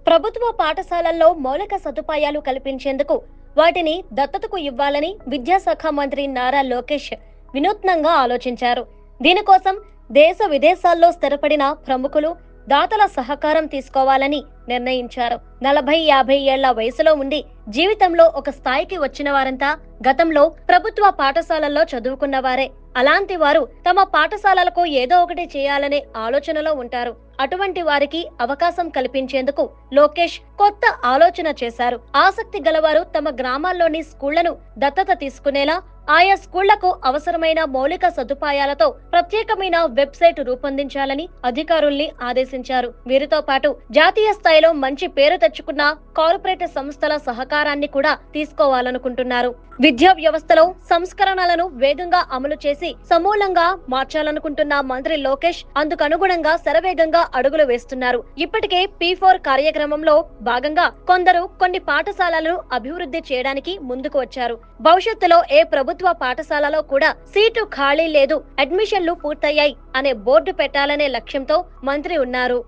ప్రభుత్వ పాఠశాలల్లో మౌలిక సదుపాయాలు కల్పించేందుకు వాటిని దత్తతకు ఇవ్వాలని విద్యాశాఖ మంత్రి నారా లోకేష్ వినూత్నంగా ఆలోచించారు. దీనికోసం దేశ విదేశాల్లో స్థిరపడిన ప్రముఖులు, దాతల సహకారం తీసుకోవాలని నిర్ణయించారు. 40-50 ఏళ్ల వయసులో ఉండి జీవితంలో ఒక స్థాయికి వచ్చిన వారంతా గతంలో ప్రభుత్వ పాఠశాలల్లో చదువుకున్న వారే. అలాంటి వారు తమ పాఠశాలలకు ఏదో ఒకటి చేయాలనే ఆలోచనలో ఉంటారు. అటువంటి వారికి అవకాశం కల్పించేందుకు లోకేష్ కొత్త ఆలోచన చేశారు. ఆసక్తి గలవారు తమ గ్రామాల్లోని స్కూళ్లను దత్తత తీసుకునేలా ఆయా స్కూళ్లకు అవసరమైన మౌలిక సదుపాయాలతో ప్రత్యేకమైన వెబ్సైట్ రూపొందించాలని అధికారుల్ని ఆదేశించారు. వీరితో పాటు జాతీయ స్థాయిలో మంచి పేరు తెచ్చుకున్న కార్పొరేట్ సంస్థల సహకారాన్ని కూడా తీసుకోవాలనుకుంటున్నారు. విద్యా వ్యవస్థలో సంస్కరణలను వేగంగా అమలు చేసి సమూలంగా మార్చాలనుకుంటున్న మంత్రి లోకేష్ అందుకనుగుణంగా శరవేగంగా అడుగులు వేస్తున్నారు. ఇప్పటికే P4 కార్యక్రమంలో భాగంగా కొందరు కొన్ని పాఠశాలలను అభివృద్ధి చేయడానికి ముందుకు వచ్చారు. భవిష్యత్తులో ఏ ప్రభుత్వ పాఠశాలలో కూడా సీటు ఖాళీ లేదు, అడ్మిషన్లు పూర్తయ్యాయి అనే బోర్డు పెట్టాలనే లక్ష్యంతో మంత్రి ఉన్నారు.